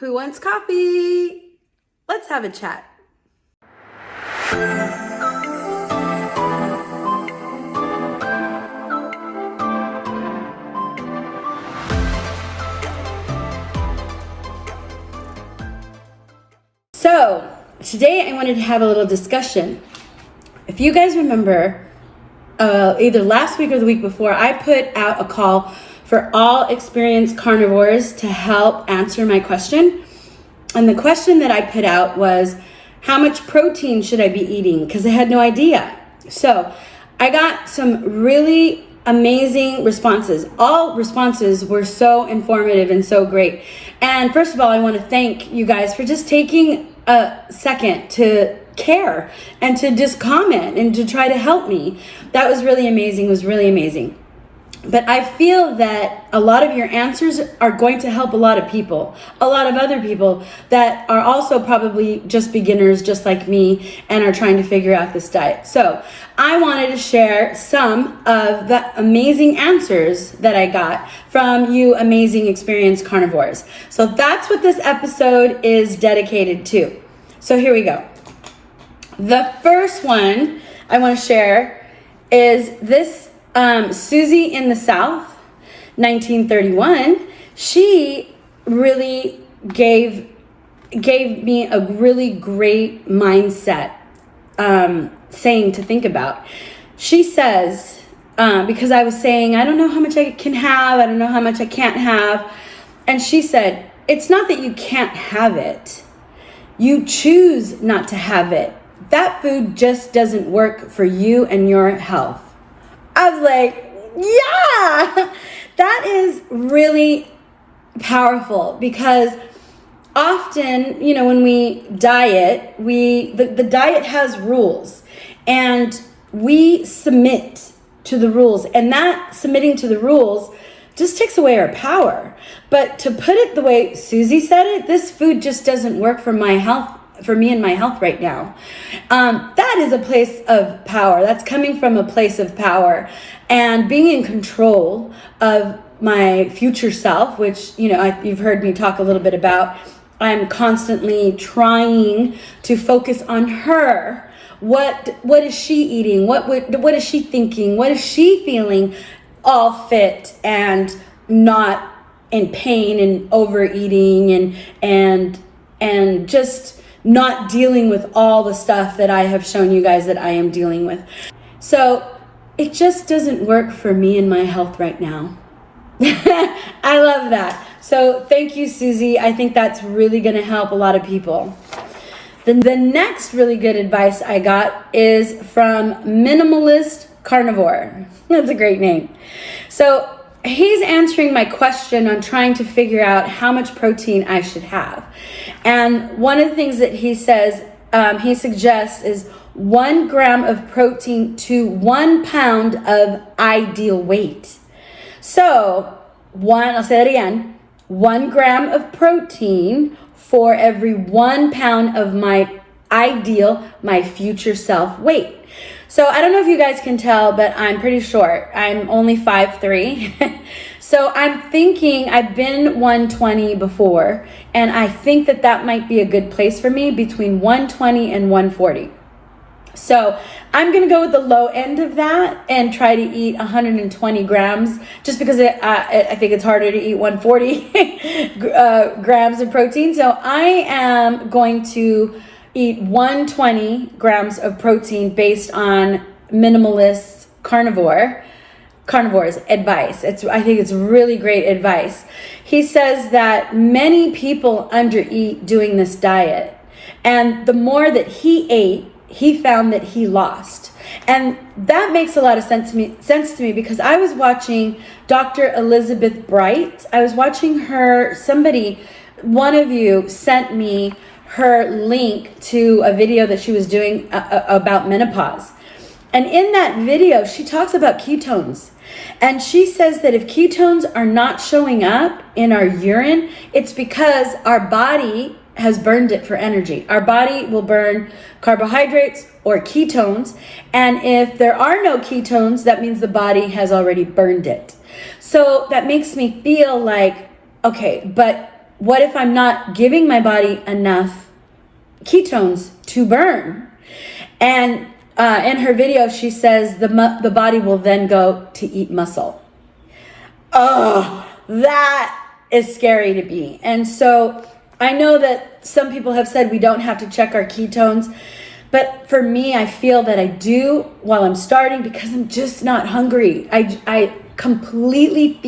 Who wants coffee? Let's have a chat. So, today I wanted to have a little discussion. If you guys remember, either last week or the week before, I put out a call for all experienced carnivores to help answer my question. And the question that I put out was, how much protein should I be eating? Because I had no idea. So I got some really amazing responses. All responses were so informative and so great. And first of all, I want to thank you guys for just taking a second to care and to just comment and to try to help me. That was really amazing. It was really amazing. But I feel that a lot of your answers are going to help a lot of people, a lot of other people that are also probably just beginners, just like me, and are trying to figure out this diet. So I wanted to share some of the amazing answers that I got from you amazing experienced carnivores. So that's what this episode is dedicated to. So here we go. The first one I want to share is this Susie in the South, 1931. She really gave me a really great mindset saying to think about. She says, because I was saying, I don't know how much I can have, I don't know how much I can't have. And she said, it's not that you can't have it. You choose not to have it. That food just doesn't work for you and your health. I was like, yeah, that is really powerful, because often, you know, when we diet, the diet has rules and we submit to the rules, and that submitting to the rules just takes away our power. But to put it the way Susie said it, this food just doesn't work for my health, for me and my health right now. That is a place of power. That's coming from a place of power and being in control of my future self, which, you know, you've heard me talk a little bit about. I'm constantly trying to focus on her. What is she eating? What is she thinking? What is she feeling? All fit and not in pain and overeating and just not dealing with all the stuff that I have shown you guys that I am dealing with. So it just doesn't work for me and my health right now. I love that. So thank you, Susie. I think that's really going to help a lot of people. The next really good advice I got is from Minimalist Carnivore. That's a great name. So he's answering my question on trying to figure out how much protein I should have. And one of the things that he says, he suggests is 1 gram of protein to 1 pound of ideal weight. So I'll say that again, 1 gram of protein for every 1 pound of my ideal, my future self weight. So I don't know if you guys can tell, but I'm pretty short. I'm only 5'3". So I'm thinking, I've been 120 before, and I think that might be a good place for me, between 120 and 140. So I'm going to go with the low end of that and try to eat 120 grams, just because I think it's harder to eat 140 grams of protein. So I am going to eat 120 grams of protein based on Minimalist Carnivore's advice. I think it's really great advice. He says that many people undereat doing this diet, and the more that he ate, he found that he lost. And that makes a lot of sense to me because I was watching Dr. Elizabeth Bright. I was watching her, one of you sent me her link to a video that she was doing about menopause. And in that video, she talks about ketones. And she says that if ketones are not showing up in our urine, it's because our body has burned it for energy. Our body will burn carbohydrates or ketones. And if there are no ketones, that means the body has already burned it. So that makes me feel like, okay, but what if I'm not giving my body enough ketones to burn? And in her video, she says the body will then go to eat muscle. Oh, that is scary to me. And so I know that some people have said we don't have to check our ketones, but for me, I feel that I do while I'm starting because I'm just not hungry. I completely,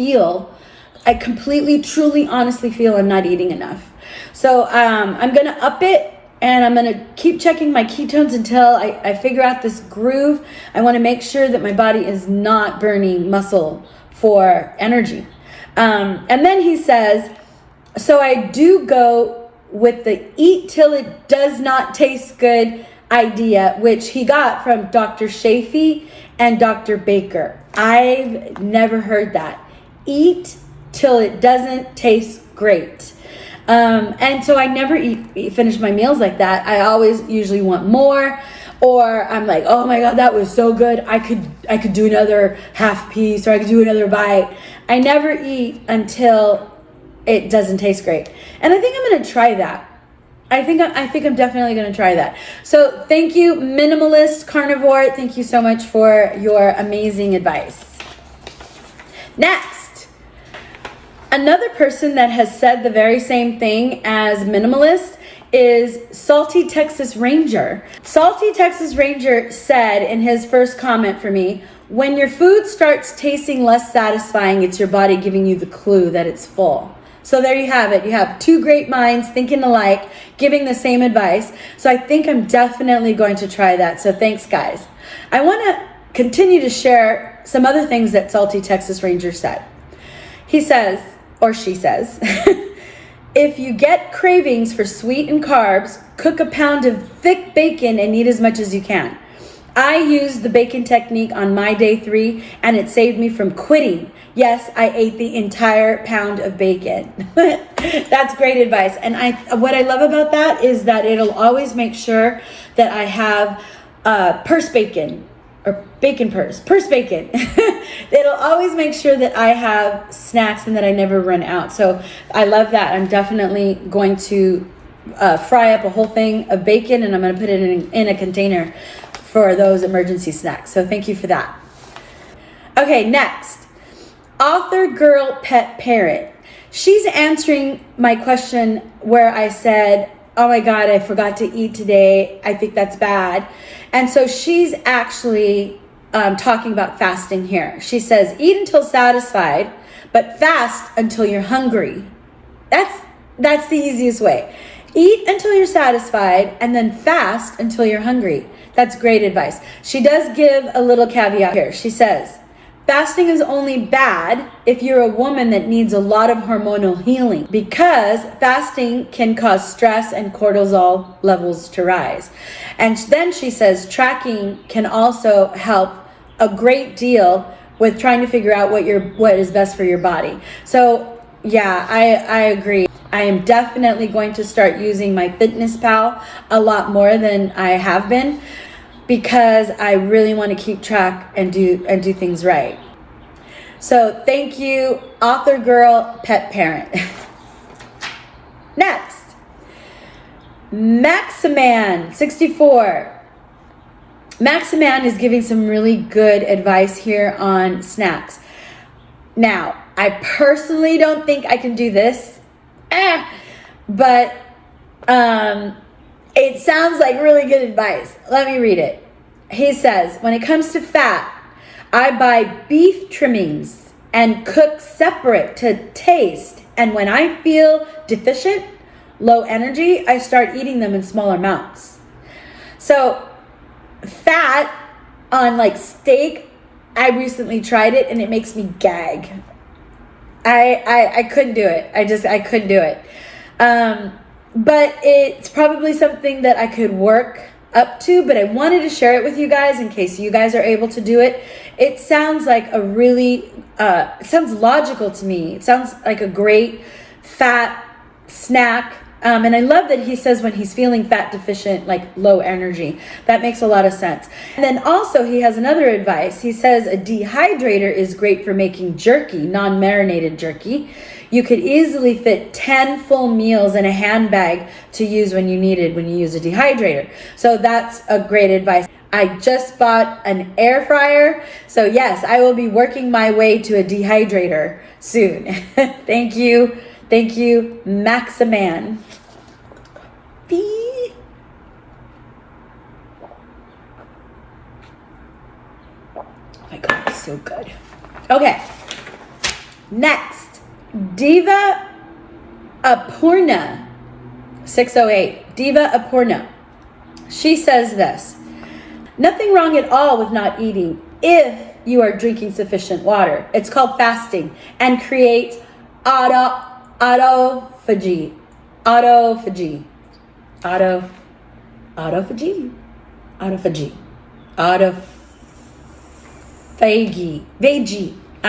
truly, honestly feel I'm not eating enough. So I'm going to up it, and I'm going to keep checking my ketones until I figure out this groove. I want to make sure that my body is not burning muscle for energy. And then he says, so I do go with the eat till it does not taste good idea, which he got from Dr. Shafee and Dr. Baker. I've never heard that. Eat till it doesn't taste great. And so I never finish my meals like that. I always usually want more, or I'm like, oh my God, that was so good. I could do another half piece, or I could do another bite. I never eat until it doesn't taste great. And I think I'm going to try that. I think I'm definitely going to try that. So thank you, Minimalist Carnivore. Thank you so much for your amazing advice. Next, another person that has said the very same thing as Minimalist is Salty Texas Ranger. Salty Texas Ranger said in his first comment for me, when your food starts tasting less satisfying, it's your body giving you the clue that it's full. So there you have it. You have two great minds thinking alike, giving the same advice. So I think I'm definitely going to try that. So thanks, guys. I want to continue to share some other things that Salty Texas Ranger said. He says, or she says, if you get cravings for sweet and carbs, cook a pound of thick bacon and eat as much as you can. I used the bacon technique on my day 3, and it saved me from quitting. Yes, I ate the entire pound of bacon. That's great advice. And what I love about that is that it'll always make sure that I have purse bacon, or bacon purse bacon. It'll always make sure that I have snacks and that I never run out. So I love that. I'm definitely going to fry up a whole thing of bacon, and I'm going to put it in a container for those emergency snacks. So thank you for that. Okay, next. Author Girl Pet Parrot. She's answering my question where I said, oh my God, I forgot to eat today. I think that's bad. And so she's actually talking about fasting here. She says, eat until satisfied, but fast until you're hungry. That's the easiest way. Eat until you're satisfied and then fast until you're hungry. That's great advice. She does give a little caveat here. She says, fasting is only bad if you're a woman that needs a lot of hormonal healing, because fasting can cause stress and cortisol levels to rise. And then she says tracking can also help a great deal with trying to figure out what is best for your body. So yeah, I agree. I am definitely going to start using my FitnessPal a lot more than I have been, because I really want to keep track and do things right. So thank you, Author Girl Pet Parent. Next, Maxman 64. Maxman is giving some really good advice here on snacks. Now, I personally don't think I can do this, but it sounds like really good advice. Let me read it. He says, when it comes to fat, I buy beef trimmings and cook separate to taste. And when I feel deficient, low energy, I start eating them in smaller amounts. So fat on like steak, I recently tried it and it makes me gag. I couldn't do it. I couldn't do it. But it's probably something that I could work up to, but I wanted to share it with you guys in case you guys are able to do it. It sounds like a really, it sounds logical to me. It sounds like a great fat snack And I love that he says when he's feeling fat deficient, like low energy. That makes a lot of sense. And then also he has another advice. He says a dehydrator is great for making jerky, non-marinated jerky. You could easily fit 10 full meals in a handbag to use when you use a dehydrator. So that's a great advice. I just bought an air fryer. So yes, I will be working my way to a dehydrator soon. Thank you. Thank you, Maxman. Oh my God, it's so good. Okay, next, Diva AA 608. Diva AA. She says this: nothing wrong at all with not eating if you are drinking sufficient water. It's called fasting and creates autophagy. I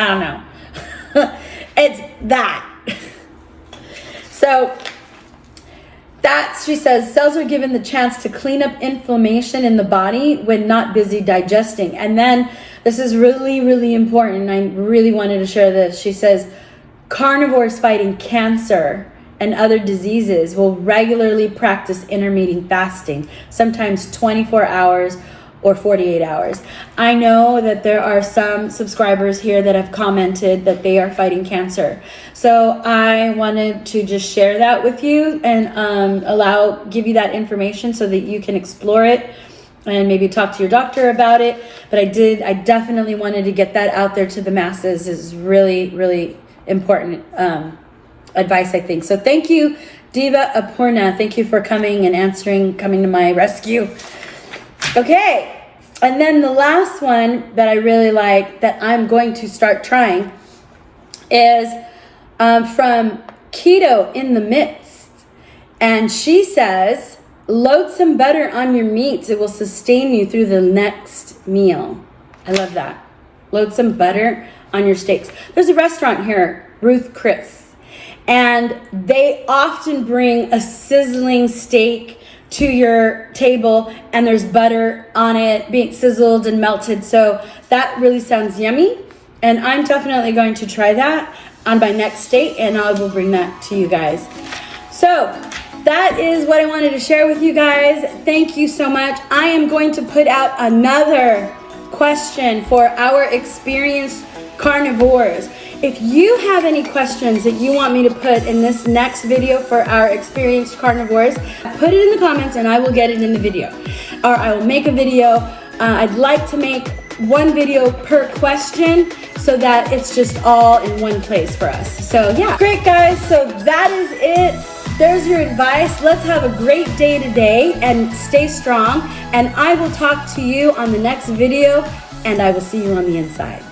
don't know. It's that. So that, she says, cells are given the chance to clean up inflammation in the body when not busy digesting. And then this is really, really important. I really wanted to share this. She says, carnivores fighting cancer and other diseases will regularly practice intermittent fasting, sometimes 24 hours or 48 hours. I know that there are some subscribers here that have commented that they are fighting cancer. So I wanted to just share that with you and give you that information so that you can explore it and maybe talk to your doctor about it. But I definitely wanted to get that out there to the masses. It's really, really important advice, I think. So thank you, Diva AA. Thank you for coming to my rescue. Okay, and then the last one that I really like that I'm going to start trying is from Keto in the Midst. And she says, load some butter on your meats. It will sustain you through the next meal. I love that. Load some butter on your steaks. There's a restaurant here, Ruth Chris, and they often bring a sizzling steak to your table and there's butter on it being sizzled and melted. So that really sounds yummy. And I'm definitely going to try that on my next date and I will bring that to you guys. So that is what I wanted to share with you guys. Thank you so much. I am going to put out another question for our experienced carnivores. If you have any questions that you want me to put in this next video for our experienced carnivores, put it in the comments and I will get it in the video. Or I will make a video. I'd like to make one video per question so that it's just all in one place for us. So yeah, great guys. So that is it. There's your advice. Let's have a great day today and stay strong. And I will talk to you on the next video and I will see you on the inside.